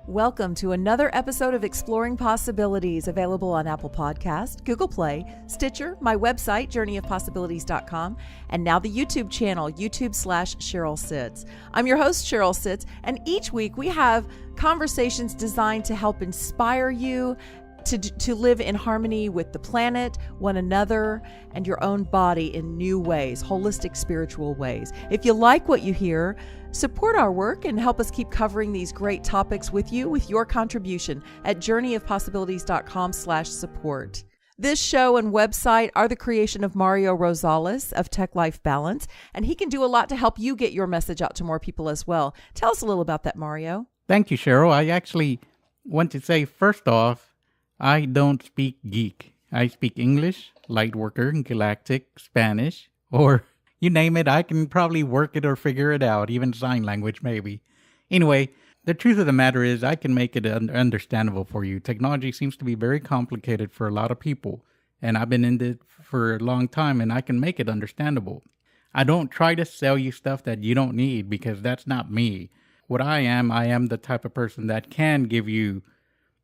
Welcome to another episode of Exploring Possibilities, available on Apple Podcast, Google Play, Stitcher, my website, journeyofpossibilities.com, and now the YouTube channel, YouTube/Cheryl Sitz. I'm your host, Cheryl Sitz, and each week we have conversations designed to help inspire you to live in harmony with the planet, one another, and your own body in new ways, holistic spiritual ways. If you like what you hear, support our work and help us keep covering these great topics with you with your contribution at journeyofpossibilities.com/support. This show and website are the creation of Mario Rosales of Tech Life Balance, and he can do a lot to help you get your message out to more people as well. Tell us a little about that, Mario. Thank you, Cheryl. I actually want to say, first off, I don't speak geek. I speak English, Lightworker, Galactic, Spanish, or you name it, I can probably work it or figure it out, even sign language maybe. Anyway, the truth of the matter is I can make it understandable for you. Technology seems to be very complicated for a lot of people, and I've been in it for a long time, and I can make it understandable. I don't try to sell you stuff that you don't need, because that's not me. What I am the type of person that can give you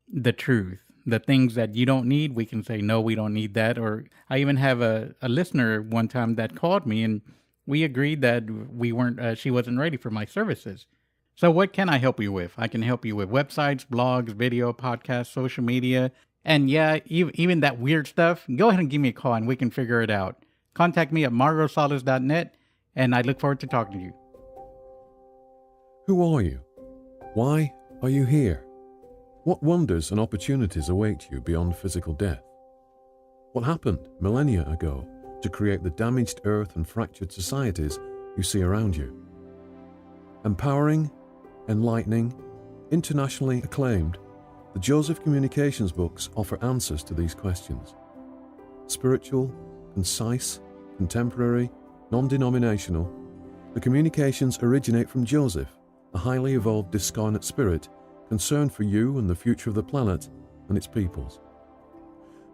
the truth. The things that you don't need, we can say, no, we don't need that. Or I even have a listener one time that called me, and we agreed that she wasn't ready for my services. So what can I help you with? I can help you with websites, blogs, video, podcasts, social media. And yeah, even that weird stuff. Go ahead and give me a call and we can figure it out. Contact me at marrosales.net, and I look forward to talking to you. Who are you? Why are you here? What wonders and opportunities await you beyond physical death? What happened millennia ago to create the damaged earth and fractured societies you see around you? Empowering, enlightening, internationally acclaimed, the Joseph Communications books offer answers to these questions. Spiritual, concise, contemporary, non-denominational, the communications originate from Joseph, a highly evolved discarnate spirit concerned for you and the future of the planet and its peoples.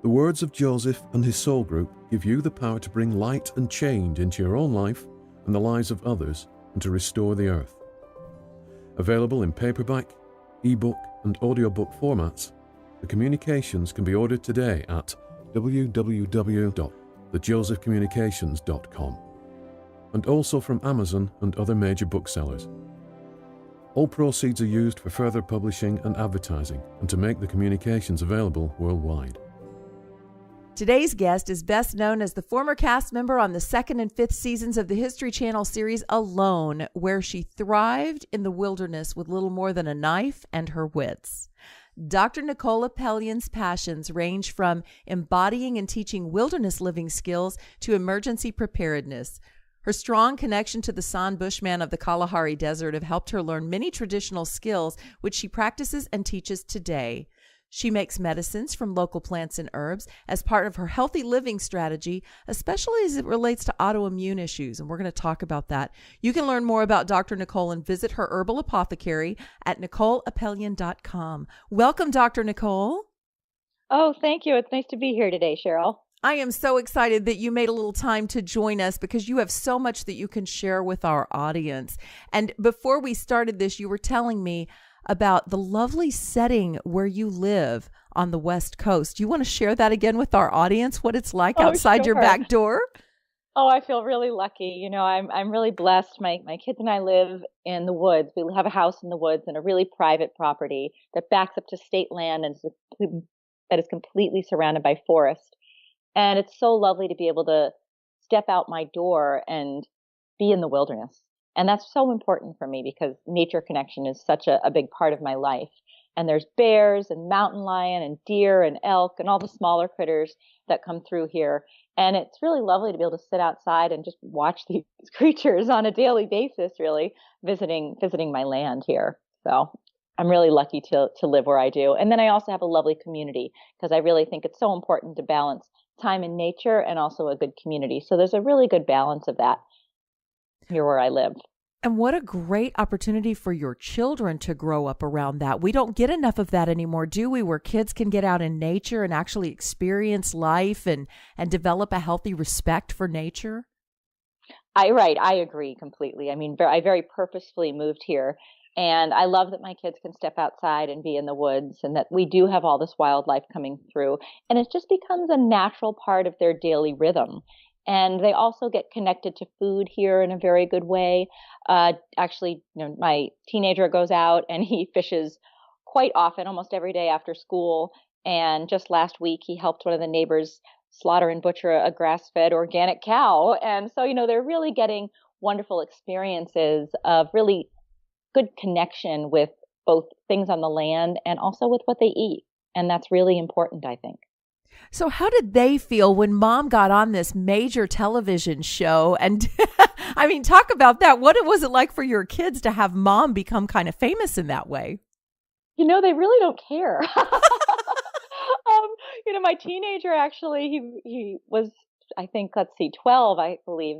The words of Joseph and his soul group give you the power to bring light and change into your own life and the lives of others, and to restore the earth. Available in paperback, ebook, and audiobook formats, the communications can be ordered today at www.thejosephcommunications.com, and also from Amazon and other major booksellers. All proceeds are used for further publishing and advertising, and to make the communications available worldwide. Today's guest is best known as the former cast member on the 2nd and 5th seasons of the History Channel series Alone, where she thrived in the wilderness with little more than a knife and her wits. Dr. Nicole Apelian's passions range from embodying and teaching wilderness living skills to emergency preparedness. Her strong connection to the San Bushmen of the Kalahari Desert have helped her learn many traditional skills, which she practices and teaches today. She makes medicines from local plants and herbs as part of her healthy living strategy, especially as it relates to autoimmune issues, and we're going to talk about that. You can learn more about Dr. Nicole and visit her herbal apothecary at NicoleApelian.com. Welcome, Dr. Nicole. Oh, thank you. It's nice to be here today, Cheryl. I am so excited that you made a little time to join us, because you have so much that you can share with our audience. And before we started this, you were telling me about the lovely setting where you live on the West Coast. Do you want to share that again with our audience, what it's like outside your back door? Oh, I feel really lucky. You know, I'm really blessed. My kids and I live in the woods. We have a house in the woods and a really private property that backs up to state land and that is completely surrounded by forest. And it's so lovely to be able to step out my door and be in the wilderness. And that's so important for me, because nature connection is such a big part of my life. And there's bears and mountain lion and deer and elk and all the smaller critters that come through here. And it's really lovely to be able to sit outside and just watch these creatures on a daily basis, really visiting my land here. So I'm really lucky to live where I do. And then I also have a lovely community, because I really think it's so important to balance time in nature and also a good community. So there's a really good balance of that here where I live. And what a great opportunity for your children to grow up around that. We don't get enough of that anymore, do we? Where kids can get out in nature and actually experience life and develop a healthy respect for nature. I agree completely. I mean, I very purposefully moved here And I love that my kids can step outside and be in the woods, and that we do have all this wildlife coming through. And it just becomes a natural part of their daily rhythm. And they also get connected to food here in a very good way. Actually, my teenager goes out and he fishes quite often, almost every day after school. And just last week, he helped one of the neighbors slaughter and butcher a grass-fed organic cow. And so, they're really getting wonderful experiences of really good connection with both things on the land and also with what they eat. And that's really important, I think. So how did they feel when Mom got on this major television show? And I mean, talk about that. What was it like for your kids to have Mom become kind of famous in that way? They really don't care. My teenager, actually, he was, I think, 12, I believe,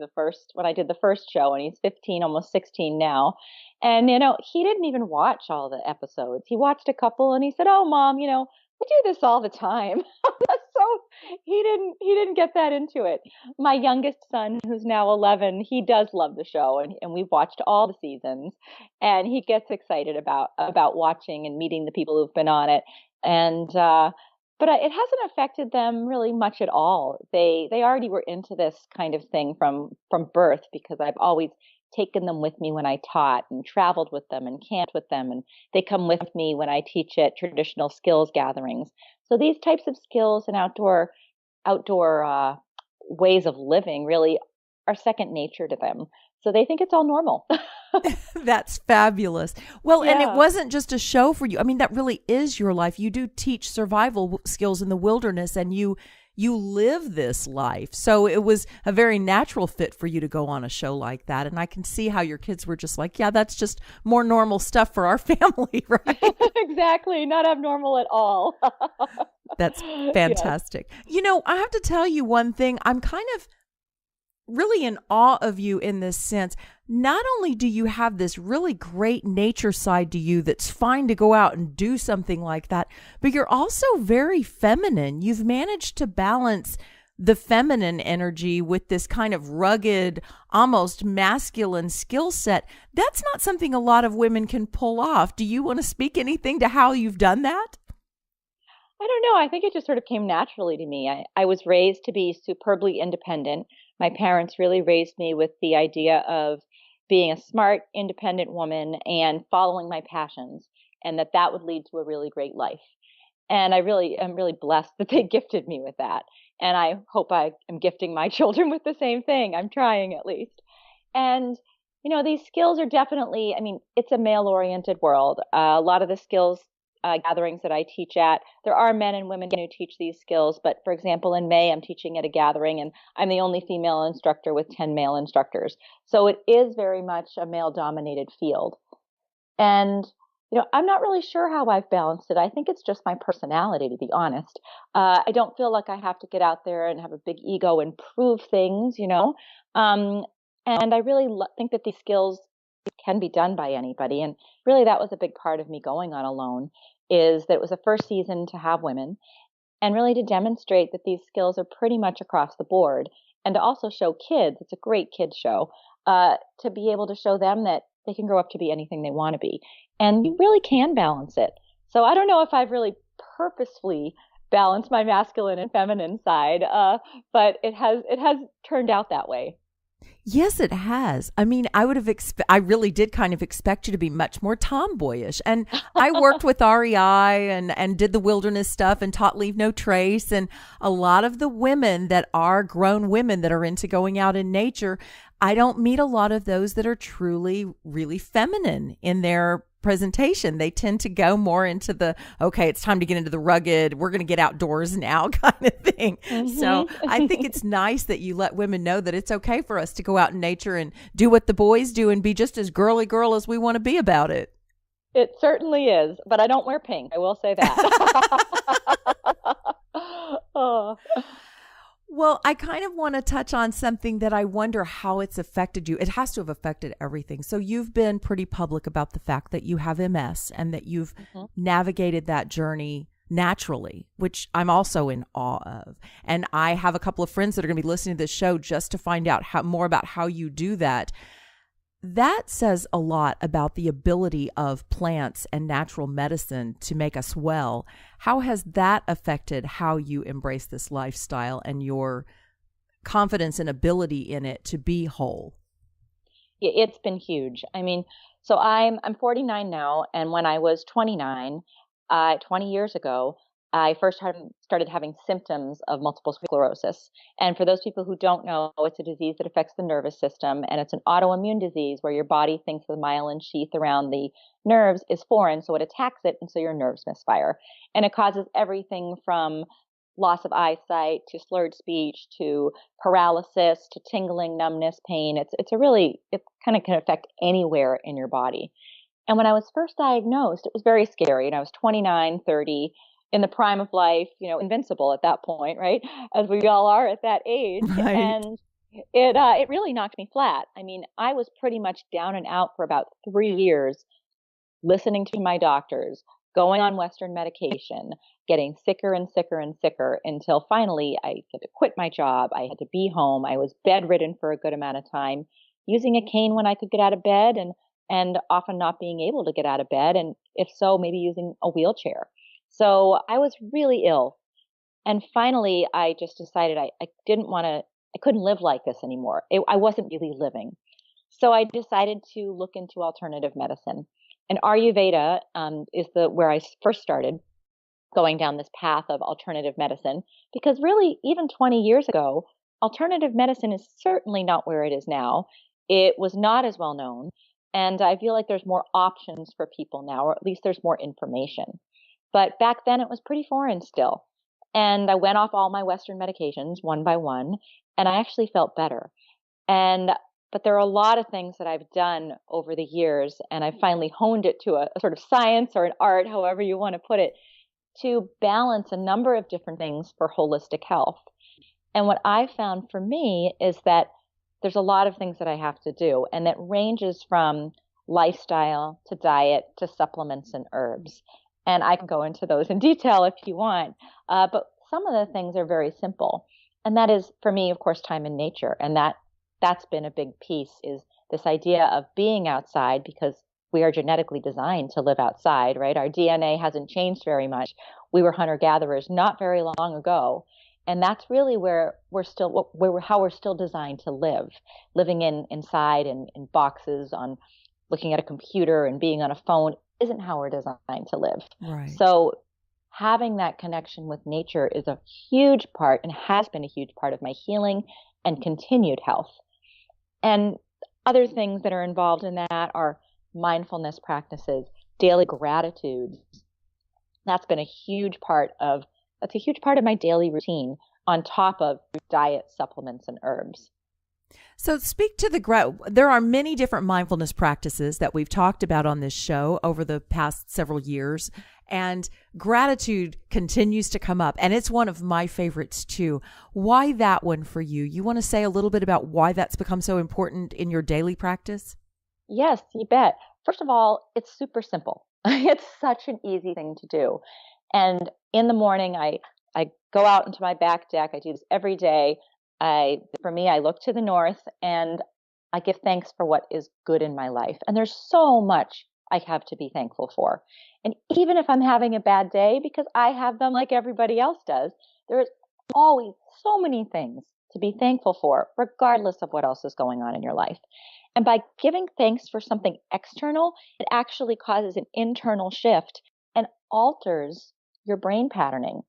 when I did the first show, and he's 15, almost 16 now. And, he didn't even watch all the episodes. He watched a couple and he said, "Oh, Mom, we do this all the time." So he didn't get that into it. My youngest son, who's now 11, he does love the show, and we've watched all the seasons, and he gets excited about watching and meeting the people who've been on it. And, but it hasn't affected them really much at all. They already were into this kind of thing from birth, because I've always taken them with me when I taught and traveled with them and camped with them. And they come with me when I teach at traditional skills gatherings. So these types of skills and outdoor ways of living really are second nature to them. So they think it's all normal. That's fabulous. Well, Yeah. And it wasn't just a show for you. I mean, that really is your life. You do teach survival skills in the wilderness, and you live this life. So it was a very natural fit for you to go on a show like that. And I can see how your kids were just like, yeah, that's just more normal stuff for our family, right? Exactly. Not abnormal at all. That's fantastic. Yeah. I have to tell you one thing. I'm kind of really in awe of you in this sense. Not only do you have this really great nature side to you that's fine to go out and do something like that, but you're also very feminine. You've managed to balance the feminine energy with this kind of rugged, almost masculine skill set. That's not something a lot of women can pull off. Do you want to speak anything to how you've done that? I don't know. I think it just sort of came naturally to me. I was raised to be superbly independent. My parents really raised me with the idea of being a smart, independent woman and following my passions, and that would lead to a really great life. And I'm really blessed that they gifted me with that. And I hope I am gifting my children with the same thing. I'm trying, at least. And, these skills are definitely, it's a male-oriented world. A lot of the skills gatherings that I teach at, there are men and women who teach these skills. But for example, in May, I'm teaching at a gathering, and I'm the only female instructor with 10 male instructors. So it is very much a male-dominated field. And, I'm not really sure how I've balanced it. I think it's just my personality, to be honest. I don't feel like I have to get out there and have a big ego and prove things, and I really think that these skills can be done by anybody. And really, that was a big part of me going on alone, is that it was the first season to have women, and really to demonstrate that these skills are pretty much across the board, and to also show kids, it's a great kids show, to be able to show them that they can grow up to be anything they want to be. And you really can balance it. So I don't know if I've really purposefully balanced my masculine and feminine side, but it has turned out that way. Yes, it has. I mean, I really did kind of expect you to be much more tomboyish. And I worked with REI and did the wilderness stuff and taught Leave No Trace. And a lot of the women that are grown women that are into going out in nature, I don't meet a lot of those that are truly, really feminine in their presentation. They tend to go more into the, okay, it's time to get into the rugged, we're going to get outdoors now kind of thing. Mm-hmm. So I think it's nice that you let women know that it's okay for us to go out in nature and do what the boys do and be just as girly girl as we want to be about it. It certainly is, but I don't wear pink. I will say that. Oh. Well, I kind of want to touch on something that I wonder how it's affected you. It has to have affected everything. So you've been pretty public about the fact that you have MS and that you've navigated that journey naturally, which I'm also in awe of. And I have a couple of friends that are going to be listening to this show just to find out more about how you do that. That says a lot about the ability of plants and natural medicine to make us well. How has that affected how you embrace this lifestyle and your confidence and ability in it to be whole? It's been huge. I mean, so I'm 49 now, and when I was 29, 20 years ago, I first started having symptoms of multiple sclerosis. And for those people who don't know, it's a disease that affects the nervous system, and it's an autoimmune disease where your body thinks the myelin sheath around the nerves is foreign, so it attacks it, and so your nerves misfire. And it causes everything from loss of eyesight to slurred speech to paralysis to tingling, numbness, pain. It kind of can affect anywhere in your body. And when I was first diagnosed, it was very scary. And I was 29, 30, in the prime of life, invincible at that point, right? As we all are at that age. Right. And it really knocked me flat. I mean, I was pretty much down and out for about 3 years, listening to my doctors, going on Western medication, getting sicker and sicker and sicker until finally I had to quit my job. I had to be home. I was bedridden for a good amount of time, using a cane when I could get out of bed and often not being able to get out of bed. And if so, maybe using a wheelchair. So I was really ill. And finally, I just decided I couldn't live like this anymore. I wasn't really living. So I decided to look into alternative medicine. And Ayurveda is where I first started going down this path of alternative medicine, because really, even 20 years ago, alternative medicine is certainly not where it is now. It was not as well known. And I feel like there's more options for people now, or at least there's more information. But back then it was pretty foreign still. And I went off all my Western medications one by one, and I actually felt better. But there are a lot of things that I've done over the years, and I finally honed it to a sort of science or an art, however you want to put it, to balance a number of different things for holistic health. And what I found for me is that there's a lot of things that I have to do, and that ranges from lifestyle to diet to supplements and herbs. And I can go into those in detail if you want. But some of the things are very simple. And that is, for me, of course, time in nature. And that's been a big piece, is this idea of being outside, because we are genetically designed to live outside, right? Our DNA hasn't changed very much. We were hunter-gatherers not very long ago. And that's really where how we're still designed to live, living inside in boxes, looking at a computer and being on a phone isn't how we're designed to live. Right. So having that connection with nature is a huge part, and has been a huge part, of my healing and continued health. And other things that are involved in that are mindfulness practices, daily gratitude. That's a huge part of my daily routine, on top of diet, supplements, and herbs. So speak to there are many different mindfulness practices that we've talked about on this show over the past several years, and gratitude continues to come up, and it's one of my favorites too. Why that one for you? You want to say a little bit about why that's become so important in your daily practice? Yes, you bet. First of all, it's super simple. It's such an easy thing to do. And in the morning, I go out into my back deck. I do this every day. For me, I look to the north and I give thanks for what is good in my life. And there's so much I have to be thankful for. And even if I'm having a bad day, because I have them like everybody else does, there is always so many things to be thankful for, regardless of what else is going on in your life. And by giving thanks for something external, it actually causes an internal shift and alters your brain patterning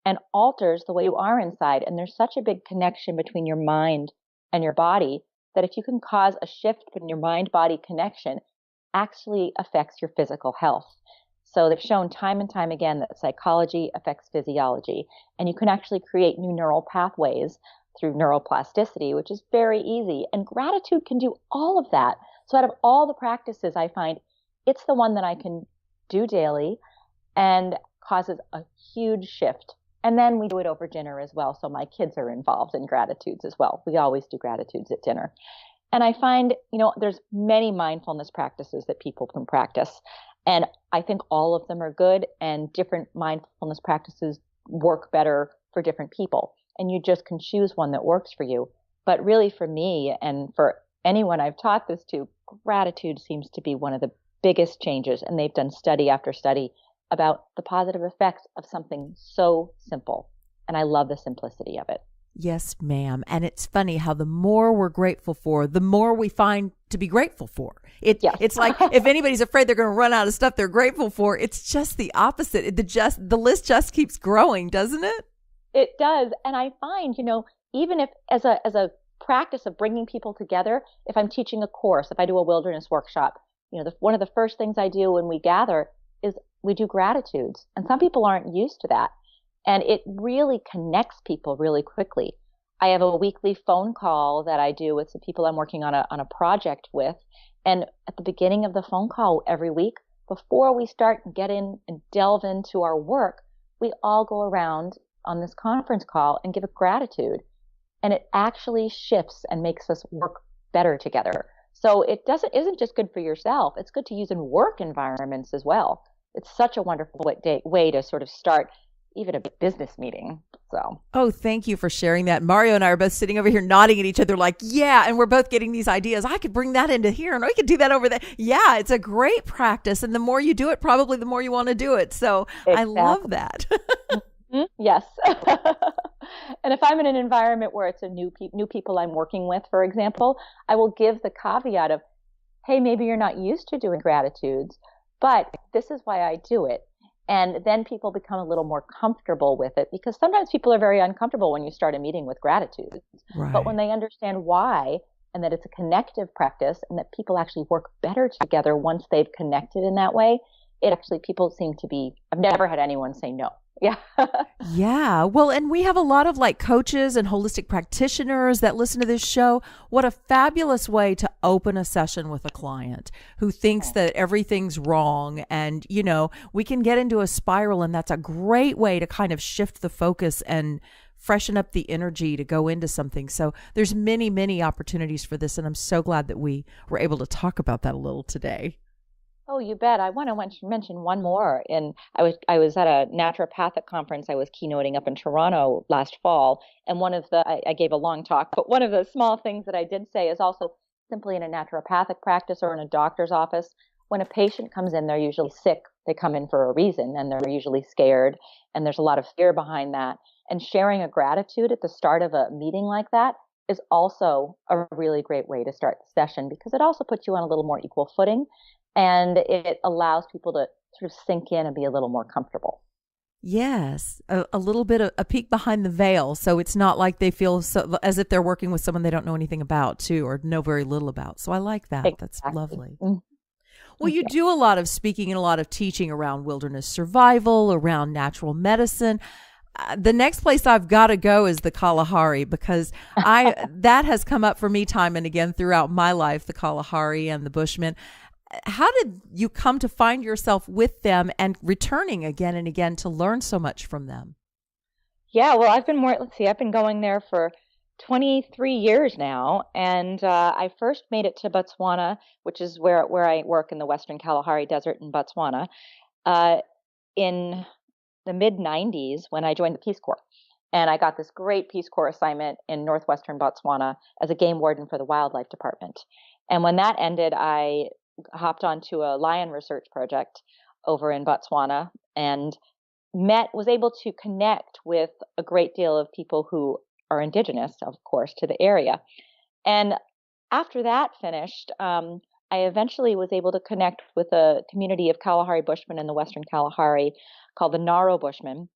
and alters the way you are inside. And there's such a big connection between your mind and your body that if you can cause a shift in your mind-body connection, actually affects your physical health. So they've shown time and time again that psychology affects physiology, and you can actually create new neural pathways through neuroplasticity, which is very easy. And gratitude can do all of that. So out of all the practices, I find it's the one that I can do daily and causes a huge shift. And then we do it over dinner as well. So my kids are involved in gratitudes as well. We always do gratitudes at dinner. And I find, there's many mindfulness practices that people can practice. And I think all of them are good, and different mindfulness practices work better for different people. And you just can choose one that works for you. But really for me, and for anyone I've taught this to, gratitude seems to be one of the biggest changes. And they've done study after study about the positive effects of something so simple. And I love the simplicity of it. Yes, ma'am. And it's funny how the more we're grateful for, the more we find to be grateful for. Yes. It's like if anybody's afraid they're going to run out of stuff they're grateful for, it's just the opposite. The list just keeps growing, doesn't it? It does. And I find, even if as a practice of bringing people together, if I'm teaching a course, if I do a wilderness workshop, one of the first things I do when we gather is we do gratitudes. And some people aren't used to that. And it really connects people really quickly. I have a weekly phone call that I do with some people I'm working on a project with. And at the beginning of the phone call every week, before we start and get in and delve into our work, we all go around on this conference call and give a gratitude. And it actually shifts and makes us work better together. So it isn't just good for yourself. It's good to use in work environments as well. It's such a wonderful way to sort of start even a business meeting. So. Oh, thank you for sharing that. Mario and I are both sitting over here nodding at each other like, yeah, and we're both getting these ideas. I could bring that into here and I could do that over there. Yeah, it's a great practice. And the more you do it, probably the more you want to do it. So exactly. I love that. Mm-hmm. Yes. And if I'm in an environment where it's a new people I'm working with, for example, I will give the caveat of, hey, maybe you're not used to doing gratitudes, but this is why I do it. And then people become a little more comfortable with it, because sometimes people are very uncomfortable when you start a meeting with gratitude. Right. But when they understand why, and that it's a connective practice, and that people actually work better together once they've connected in that way, people seem to be, I've never had anyone say no. Yeah. Yeah. Well, and we have a lot of coaches and holistic practitioners that listen to this show. What a fabulous way to open a session with a client who thinks that everything's wrong. And, we can get into a spiral, and that's a great way to kind of shift the focus and freshen up the energy to go into something. So there's many, many opportunities for this. And I'm so glad that we were able to talk about that a little today. Oh, you bet. I want to mention one more. I was at a naturopathic conference I was keynoting up in Toronto last fall, and I gave a long talk, but one of the small things that I did say is also simply in a naturopathic practice or in a doctor's office, when a patient comes in, they're usually sick. They come in for a reason, and they're usually scared, and there's a lot of fear behind that. And sharing a gratitude at the start of a meeting like that is also a really great way to start the session, because it also puts you on a little more equal footing. And it allows people to sort of sink in and be a little more comfortable. Yes, a little bit of a peek behind the veil. So it's not like they feel as if they're working with someone they don't know anything about too, or know very little about. So I like that. Exactly. That's lovely. Mm-hmm. Well, you do a lot of speaking and a lot of teaching around wilderness survival, around natural medicine. The next place I've got to go is the Kalahari, because that has come up for me time and again throughout my life, the Kalahari and the Bushmen. How did you come to find yourself with them and returning again and again to learn so much from them? Yeah, well, I've been going there for 23 years now. And I first made it to Botswana, which is where I work in the Western Kalahari Desert in Botswana, in the mid-90s when I joined the Peace Corps. And I got this great Peace Corps assignment in northwestern Botswana as a game warden for the wildlife department. And when that ended, I hopped onto a lion research project over in Botswana and was able to connect with a great deal of people who are indigenous, of course, to the area. And after that finished, I eventually was able to connect with a community of Kalahari Bushmen in the Western Kalahari called the Naro Bushmen.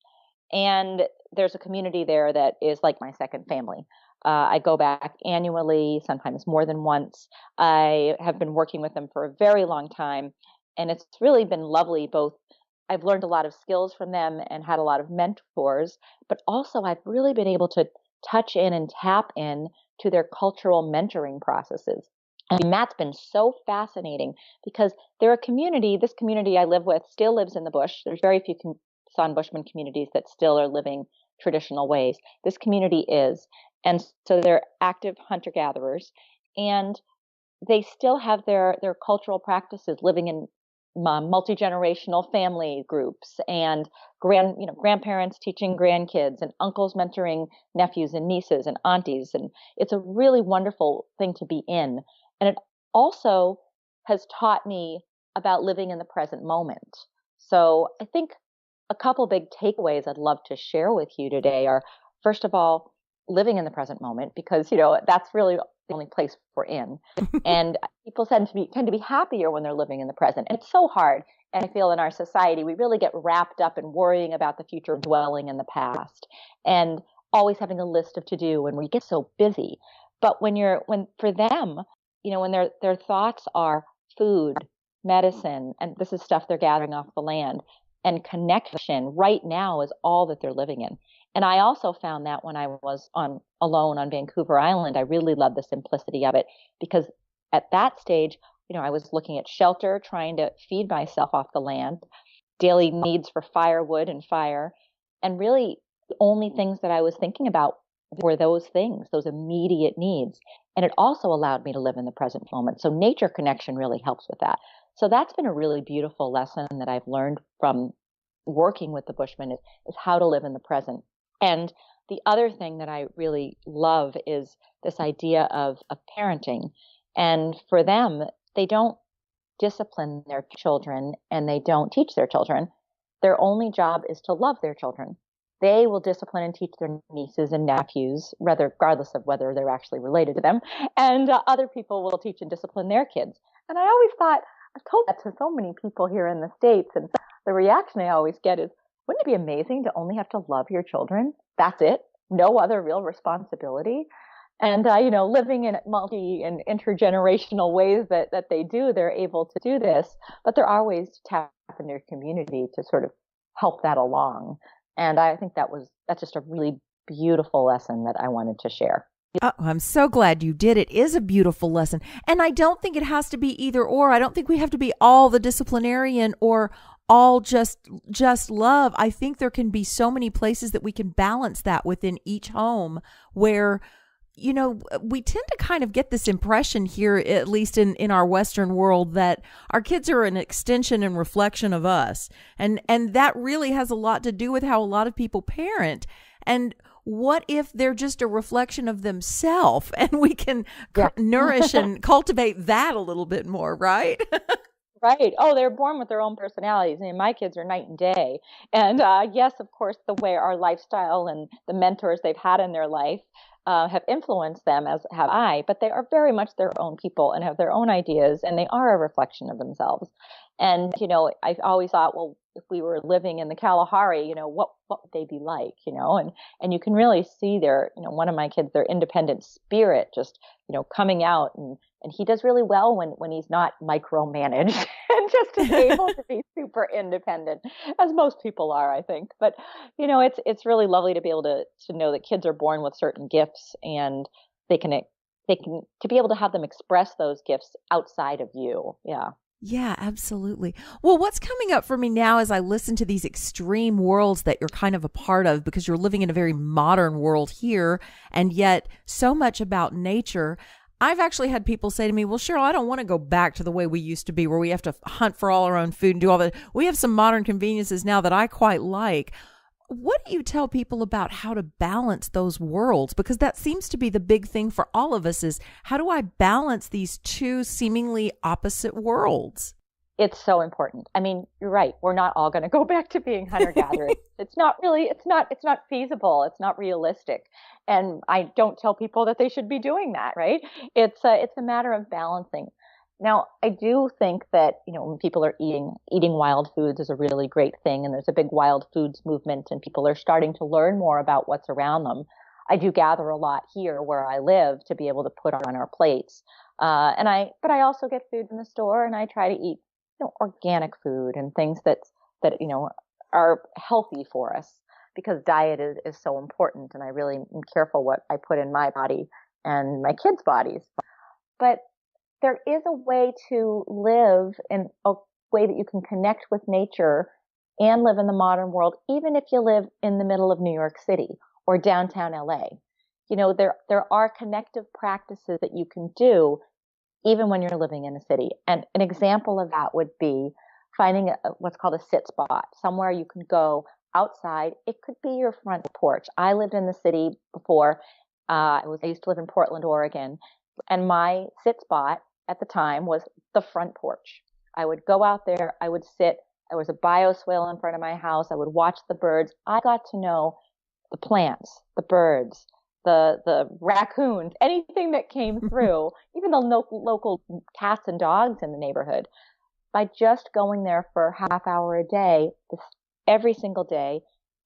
And there's a community there that is like my second family. I go back annually, sometimes more than once. I have been working with them for a very long time, and it's really been lovely. Both I've learned a lot of skills from them and had a lot of mentors, but also I've really been able to touch in and tap in to their cultural mentoring processes. And that's been so fascinating because they're a community. This community I live with still lives in the bush. There's very few San Bushman communities that still are living traditional ways. This community is. And so they're active hunter-gatherers, and they still have their cultural practices, living in multi-generational family groups, and grandparents teaching grandkids, and uncles mentoring nephews and nieces and aunties. And it's a really wonderful thing to be in. And it also has taught me about living in the present moment. So I think a couple big takeaways I'd love to share with you today are, first of all, living in the present moment, because, that's really the only place we're in. And people tend to be happier when they're living in the present. And it's so hard. And I feel in our society, we really get wrapped up in worrying about the future, dwelling in the past, and always having a list of to do, and we get so busy. But when for them, when their thoughts are food, medicine, and this is stuff they're gathering off the land, and connection right now is all that they're living in. And I also found that when I was alone on Vancouver Island, I really loved the simplicity of it, because at that stage, I was looking at shelter, trying to feed myself off the land, daily needs for firewood and fire. And really the only things that I was thinking about were those things, those immediate needs. And it also allowed me to live in the present moment. So nature connection really helps with that. So that's been a really beautiful lesson that I've learned from working with the Bushmen is how to live in the present. And the other thing that I really love is this idea of parenting. And for them, they don't discipline their children and they don't teach their children. Their only job is to love their children. They will discipline and teach their nieces and nephews, regardless of whether they're actually related to them. And other people will teach and discipline their kids. And I always thought, I've told that to so many people here in the States, and the reaction I always get is, wouldn't it be amazing to only have to love your children? That's it. No other real responsibility. And, living in multi and intergenerational ways that they do, they're able to do this. But there are ways to tap in their community to sort of help that along. And I think that's just a really beautiful lesson that I wanted to share. Oh, I'm so glad you did. It is a beautiful lesson. And I don't think it has to be either or. I don't think we have to be all the disciplinarian or all just love. I think there can be so many places that we can balance that within each home where, we tend to kind of get this impression here, at least in our Western world, that our kids are an extension and reflection of us. And that really has a lot to do with how a lot of people parent. And what if they're just a reflection of themselves and we can nourish and cultivate that a little bit more, right? Right. Oh, they're born with their own personalities. I mean, my kids are night and day. And yes, of course, the way our lifestyle and the mentors they've had in their life have influenced them, as have I, but they are very much their own people and have their own ideas, and they are a reflection of themselves. And, I've always thought, well, if we were living in the Kalahari, what would they be like, and you can really see their, one of my kids, their independent spirit just, coming out, and he does really well when he's not micromanaged and just is able to be super independent, as most people are, I think. But, it's really lovely to be able to know that kids are born with certain gifts, and they can to be able to have them express those gifts outside of you. Yeah. Yeah, absolutely. Well, what's coming up for me now as I listen to these extreme worlds that you're kind of a part of, because you're living in a very modern world here, and yet so much about nature. I've actually had people say to me, well, Cheryl, I don't want to go back to the way we used to be, where we have to hunt for all our own food and do all that. We have some modern conveniences now that I quite like. What do you tell people about how to balance those worlds? Because that seems to be the big thing for all of us, is how do I balance these two seemingly opposite worlds? It's so important. I mean, you're right. We're not all going to go back to being hunter-gatherers. It's not feasible. It's not realistic. And I don't tell people that they should be doing that, right? It's a matter of balancing. Now, I do think that, when people are eating wild foods is a really great thing. And there's a big wild foods movement, and people are starting to learn more about what's around them. I do gather a lot here where I live to be able to put on our plates. But I also get food in the store, and I try to eat, organic food and things that are healthy for us, because diet is so important. And I really am careful what I put in my body and my kids' bodies. But there is a way to live in a way that you can connect with nature and live in the modern world, even if you live in the middle of New York City or downtown LA. There are connective practices that you can do even when you're living in a city. And an example of that would be finding what's called a sit spot, somewhere you can go outside. It could be your front porch. I lived in the city before. I used to live in Portland, Oregon, and my sit spot at the time was the front porch. I would go out there, I would sit, there was a bioswale in front of my house, I would watch the birds. I got to know the plants, the birds, the raccoons, anything that came through, even the local cats and dogs in the neighborhood, by just going there for a half hour a day, every single day,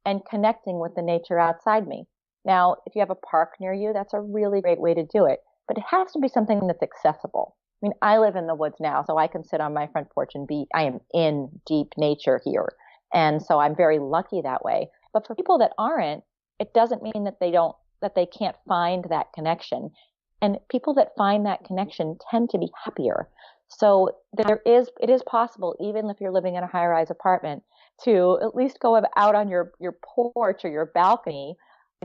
and connecting with the nature outside me. Now, if you have a park near you, that's a really great way to do it, but it has to be something that's accessible. I mean, I live in the woods now, so I can sit on my front porch and I am in deep nature here. And so I'm very lucky that way. But for people that aren't, it doesn't mean that they can't find that connection. And people that find that connection tend to be happier. So it is possible, even if you're living in a high-rise apartment, to at least go out on your porch or your balcony,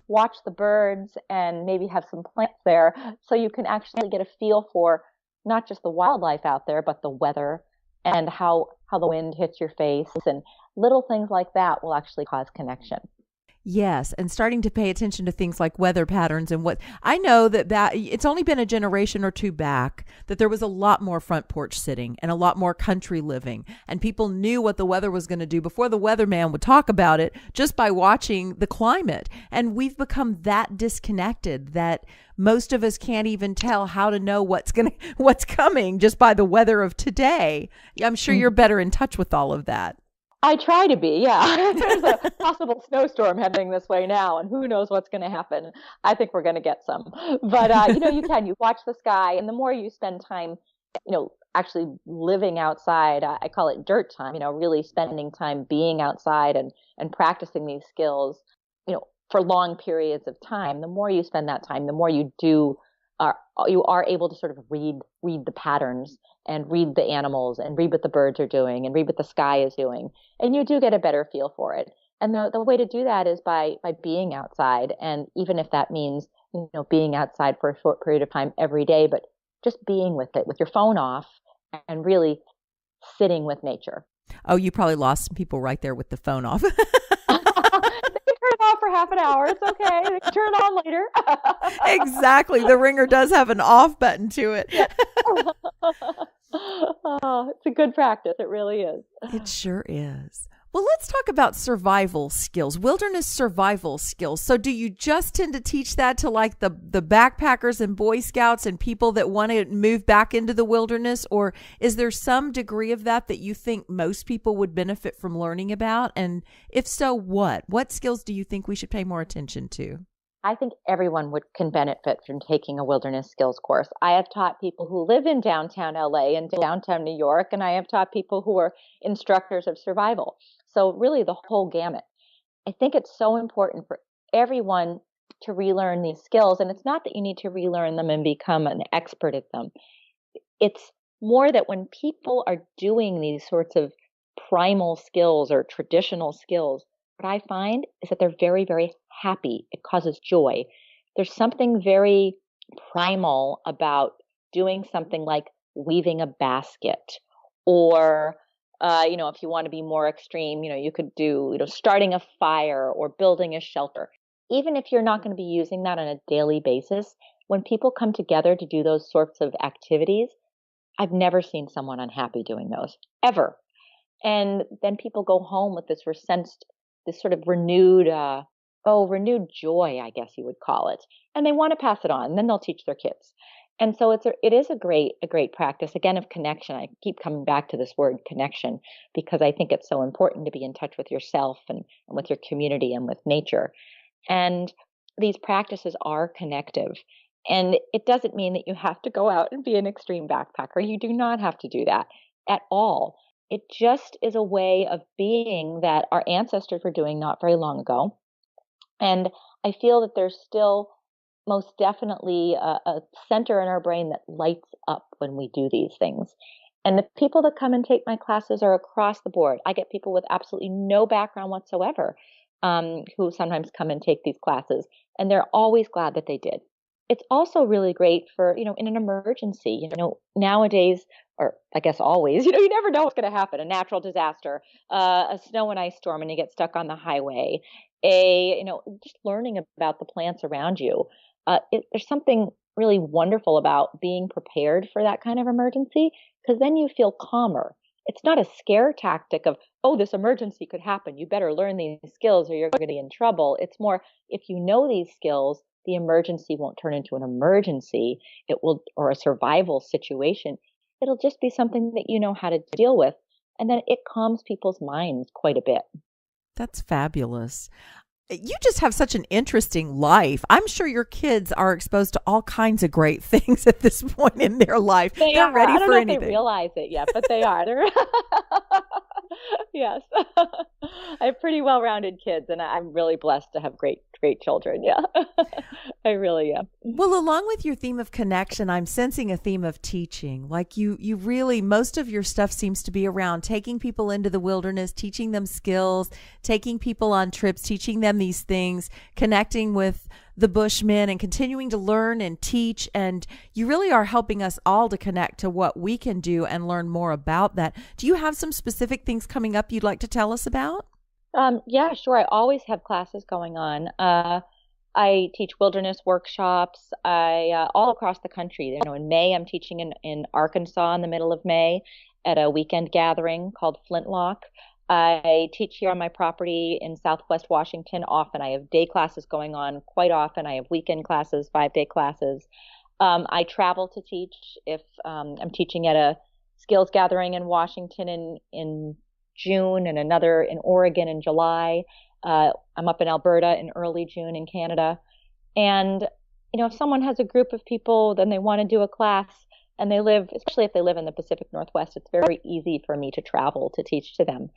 watch the birds, and maybe have some plants there, so you can actually get a feel for not just the wildlife out there, but the weather and how the wind hits your face, and little things like that will actually cause connection. Yes, and starting to pay attention to things like weather patterns and what I know that it's only been a generation or two back that there was a lot more front porch sitting and a lot more country living, and people knew what the weather was going to do before the weatherman would talk about it, just by watching the climate. And we've become that disconnected that most of us can't even tell how to know what's coming just by the weather of today. I'm sure you're better in touch with all of that. I try to be, yeah. There's a possible snowstorm heading this way now, and who knows what's going to happen. I think we're going to get some. But, you watch the sky, and the more you spend time, actually living outside, I call it dirt time, really spending time being outside and practicing these skills, for long periods of time. The more you spend that time, the more you are able to sort of read the patterns and read the animals and read what the birds are doing and read what the sky is doing. And you do get a better feel for it. And the way to do that is by being outside. And even if that means, being outside for a short period of time every day, but just being with it, with your phone off, and really sitting with nature. Oh, you probably lost some people right there with the phone off. Turn it off for half an hour. It's okay. They can turn it on later. Exactly. The ringer does have an off button to it. Oh, it's a good practice. It really is. It sure is. Well, let's talk about survival skills, wilderness survival skills. So do you just tend to teach that to like the backpackers and Boy Scouts and people that want to move back into the wilderness? Or is there some degree of that you think most people would benefit from learning about? And if so, what? What skills do you think we should pay more attention to? I think everyone can benefit from taking a wilderness skills course. I have taught people who live in downtown LA and downtown New York, and I have taught people who are instructors of survival. So really the whole gamut. I think it's so important for everyone to relearn these skills. And it's not that you need to relearn them and become an expert at them. It's more that when people are doing these sorts of primal skills or traditional skills, what I find is that they're very, very happy. It causes joy. There's something very primal about doing something like weaving a basket, or if you want to be more extreme, you could do, starting a fire or building a shelter. Even if you're not going to be using that on a daily basis, when people come together to do those sorts of activities, I've never seen someone unhappy doing those, ever. And then people go home with this sort of renewed joy, I guess you would call it. And they want to pass it on, and then they'll teach their kids. And so it is a great practice, again, of connection. I keep coming back to this word connection because I think it's so important to be in touch with yourself and with your community and with nature. And these practices are connective. And it doesn't mean that you have to go out and be an extreme backpacker. You do not have to do that at all. It just is a way of being that our ancestors were doing not very long ago. And I feel that there's still most definitely a center in our brain that lights up when we do these things. And the people that come and take my classes are across the board. I get people with absolutely no background whatsoever who sometimes come and take these classes, and they're always glad that they did. It's also really great for, in an emergency, nowadays, or I guess always, you never know what's going to happen. A natural disaster, a snow and ice storm, and you get stuck on the highway, just learning about the plants around you. There's something really wonderful about being prepared for that kind of emergency, because then you feel calmer. It's not a scare tactic of, oh, this emergency could happen. You better learn these skills or you're going to be in trouble. It's more, if you know these skills, the emergency won't turn into an emergency. It will, or a survival situation. It'll just be something that you know how to deal with. And then it calms people's minds quite a bit. That's fabulous. You just have such an interesting life. I'm sure your kids are exposed to all kinds of great things at this point in their life. They're ready I don't for know anything. if they realize it yet, but they are. Yes. I have pretty well-rounded kids, and I'm really blessed to have great children. Yeah. I really am. Well, along with your theme of connection, I'm sensing a theme of teaching. Like you really, most of your stuff seems to be around taking people into the wilderness, teaching them skills, taking people on trips, teaching them these things, connecting with the Bushmen and continuing to learn and teach. And you really are helping us all to connect to what we can do and learn more about that. Do you have some specific things coming up you'd like to tell us about? Yeah, sure. I always have classes going on. I teach wilderness workshops. All across the country. You know, in May, I'm teaching in Arkansas in the middle of May at a weekend gathering called Flintlock. I teach here on my property in Southwest Washington often. I have day classes going on quite often. I have weekend classes, 5-day classes. I travel to teach if I'm teaching at a skills gathering in Washington in June and another in Oregon in July. I'm up in Alberta in early June in Canada. And, you know, if someone has a group of people, then they want to do a class and they live, especially if they live in the Pacific Northwest, it's very easy for me to travel to teach to them.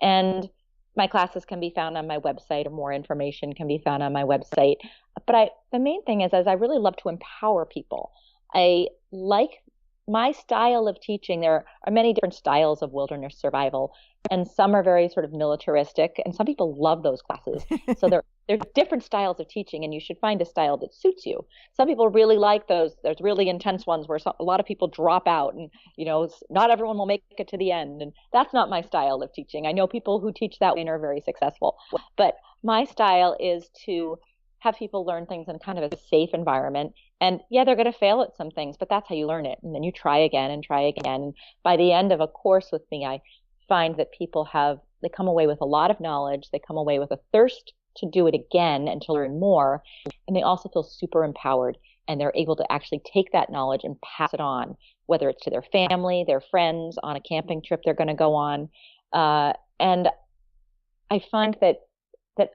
And my classes can be found on my website, or more information can be found on my website. But the main thing is I really love to empower people. I like my style of teaching. There are many different styles of wilderness survival, and some are very sort of militaristic, and some people love those classes. So there's different styles of teaching, and you should find a style that suits you. Some people really like those. There's really intense ones where a lot of people drop out, and you know, not everyone will make it to the end. And that's not my style of teaching. I know people who teach that way and are very successful, but my style is to have people learn things in kind of a safe environment. And yeah, they're going to fail at some things, but that's how you learn it. And then you try again and try again. And by the end of a course with me, I find that people they come away with a lot of knowledge. They come away with a thirst to do it again and to learn more. And they also feel super empowered, and they're able to actually take that knowledge and pass it on, whether it's to their family, their friends, on a camping trip they're going to go on. And I find that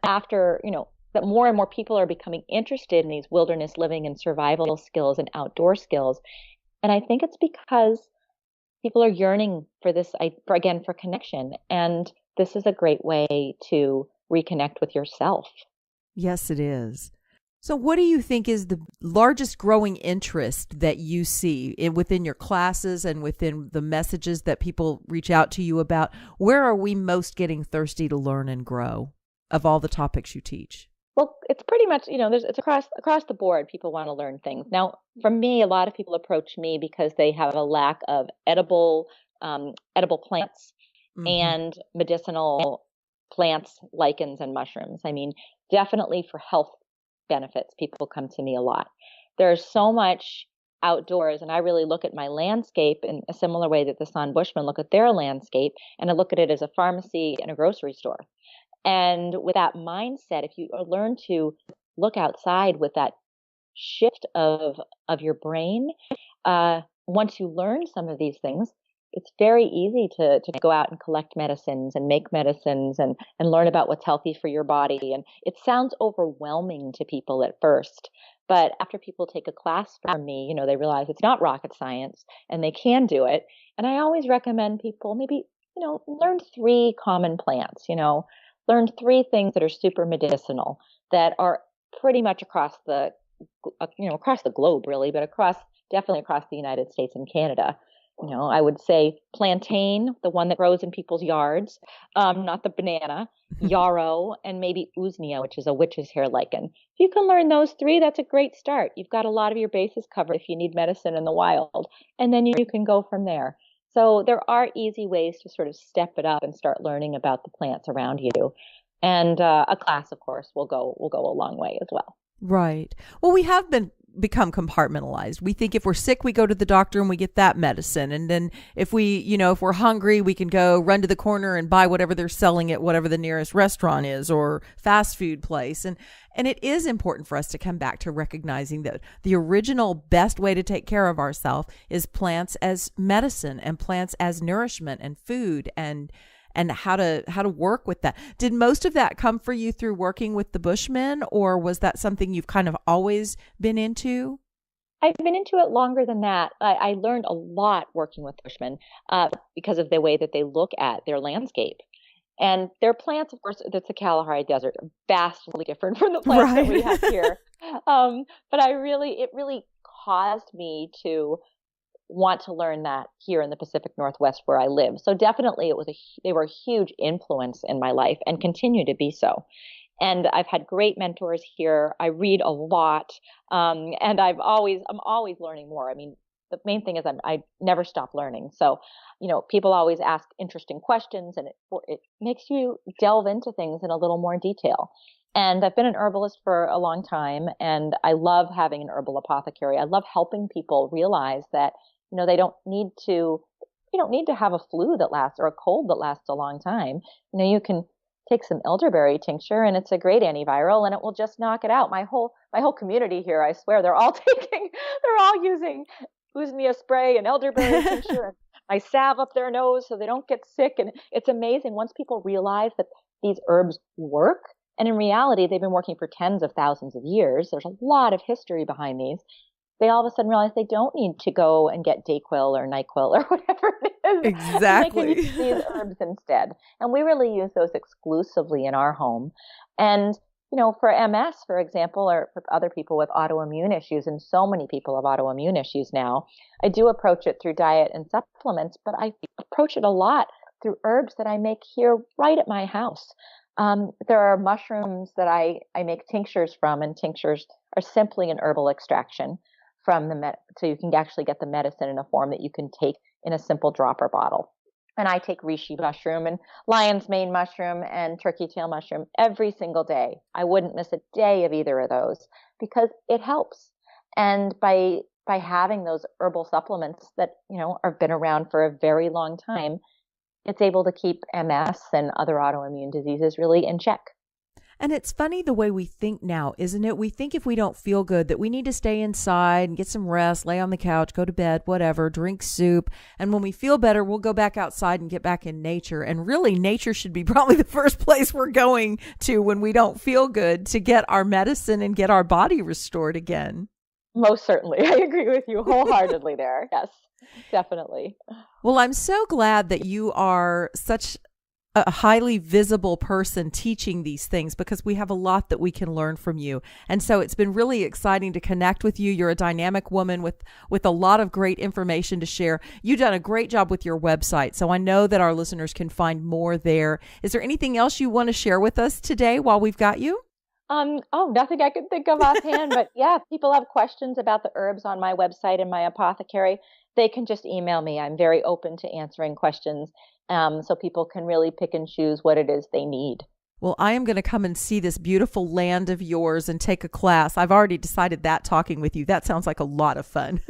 after, you know, that more and more people are becoming interested in these wilderness living and survival skills and outdoor skills. And I think it's because people are yearning for this, for connection. And this is a great way to reconnect with yourself. Yes, it is. So what do you think is the largest growing interest that you see within your classes and within the messages that people reach out to you about? Where are we most getting thirsty to learn and grow of all the topics you teach? Well, it's pretty much, you know, it's across the board. People want to learn things. Now, for me, a lot of people approach me because they have a lack of edible plants and medicinal plants, lichens, and mushrooms. I mean, definitely for health benefits, people come to me a lot. There's so much outdoors, and I really look at my landscape in a similar way that the San Bushmen look at their landscape, and I look at it as a pharmacy and a grocery store. And with that mindset, if you learn to look outside with that shift of your brain, once you learn some of these things, it's very easy to go out and collect medicines and make medicines and learn about what's healthy for your body. And it sounds overwhelming to people at first, but after people take a class from me, you know, they realize it's not rocket science and they can do it. And I always recommend people maybe, you know, learn 3 common plants, you know, learn 3 things that are super medicinal that are pretty much across the globe really, but definitely across the United States and Canada. You know, I would say plantain, the one that grows in people's yards, not the banana, yarrow, and maybe usnea, which is a witch's hair lichen. If you can learn those 3, that's a great start. You've got a lot of your bases covered if you need medicine in the wild, and then you can go from there. So there are easy ways to sort of step it up and start learning about the plants around you. And a class, of course, will go a long way as well. Right. Well, we have been become compartmentalized. We think if we're sick, we go to the doctor and we get that medicine. And then if if we're hungry, we can go run to the corner and buy whatever they're selling at whatever the nearest restaurant is or fast food place. And it is important for us to come back to recognizing that the original best way to take care of ourselves is plants as medicine and plants as nourishment and food and how to work with that. Did most of that come for you through working with the Bushmen, or was that something you've kind of always been into? I've been into it longer than that. I learned a lot working with Bushmen because of the way that they look at their landscape. And their plants, of course, that's the Kalahari Desert, are vastly different from the plants that we have here. But it really caused me to want to learn that here in the Pacific Northwest where I live. So definitely they were a huge influence in my life and continue to be so. And I've had great mentors here. I read a lot. And I'm always learning more. I mean, the main thing is I never stop learning. So, people always ask interesting questions, and it makes you delve into things in a little more detail. And I've been an herbalist for a long time, and I love having an herbal apothecary. I love helping people realize that, they don't need to have a flu that lasts or a cold that lasts a long time. You can take some elderberry tincture, and it's a great antiviral, and it will just knock it out. My whole community here, I swear, they're all using Usmia spray and elderberry tincture. And I salve up their nose so they don't get sick. And it's amazing once people realize that these herbs work. And in reality, they've been working for tens of thousands of years. There's a lot of history behind these. They all of a sudden realize they don't need to go and get Dayquil or NyQuil or whatever it is. Exactly. They can use these herbs instead. And we really use those exclusively in our home. And, for MS, for example, or for other people with autoimmune issues, and so many people have autoimmune issues now, I do approach it through diet and supplements, but I approach it a lot through herbs that I make here right at my house. There are mushrooms that I make tinctures from, and tinctures are simply an herbal extraction from so you can actually get the medicine in a form that you can take in a simple dropper bottle. And I take reishi mushroom and lion's mane mushroom and turkey tail mushroom every single day. I wouldn't miss a day of either of those because it helps. And by having those herbal supplements that, have been around for a very long time, it's able to keep MS and other autoimmune diseases really in check. And it's funny the way we think now, isn't it? We think if we don't feel good that we need to stay inside and get some rest, lay on the couch, go to bed, whatever, drink soup. And when we feel better, we'll go back outside and get back in nature. And really, nature should be probably the first place we're going to when we don't feel good to get our medicine and get our body restored again. Most certainly. I agree with you wholeheartedly there. Yes, definitely. Well, I'm so glad that you are such a highly visible person teaching these things, because we have a lot that we can learn from you. And so it's been really exciting to connect with you. You're a dynamic woman with a lot of great information to share. You've done a great job with your website, so I know that our listeners can find more there. Is there anything else you want to share with us today while we've got you? Nothing I can think of offhand, but yeah, if people have questions about the herbs on my website and my apothecary, they can just email me. I'm very open to answering questions, so people can really pick and choose what it is they need. Well, I am going to come and see this beautiful land of yours and take a class. I've already decided that talking with you. That sounds like a lot of fun.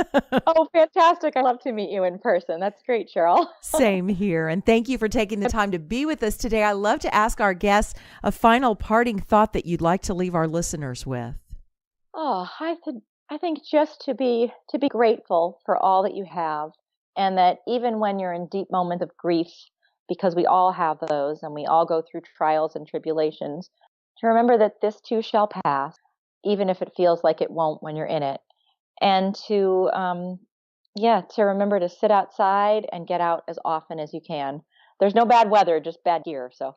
Oh, fantastic. I'd love to meet you in person. That's great, Cheryl. Same here. And thank you for taking the time to be with us today. I love to ask our guests a final parting thought that you'd like to leave our listeners with. Oh, I think just to be grateful for all that you have, and that even when you're in deep moments of grief, because we all have those and we all go through trials and tribulations, to remember that this too shall pass, even if it feels like it won't when you're in it. And to remember to sit outside and get out as often as you can. There's no bad weather, just bad gear. So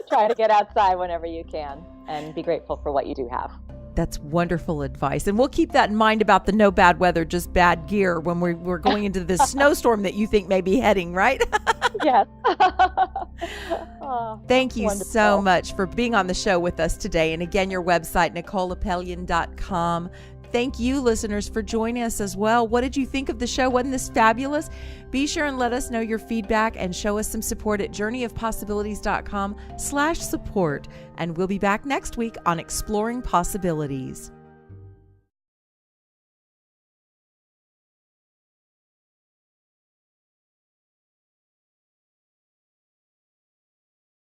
try to get outside whenever you can and be grateful for what you do have. That's wonderful advice. And we'll keep that in mind about the no bad weather, just bad gear when we're going into this snowstorm that you think may be heading, right? Yes. Thank you wonderful. so much for being on the show with us today. And again, your website, NicoleApelian.com. Thank you, listeners, for joining us as well. What did you think of the show? Wasn't this fabulous? Be sure and let us know your feedback and show us some support at journeyofpossibilities.com/support. And we'll be back next week on Exploring Possibilities.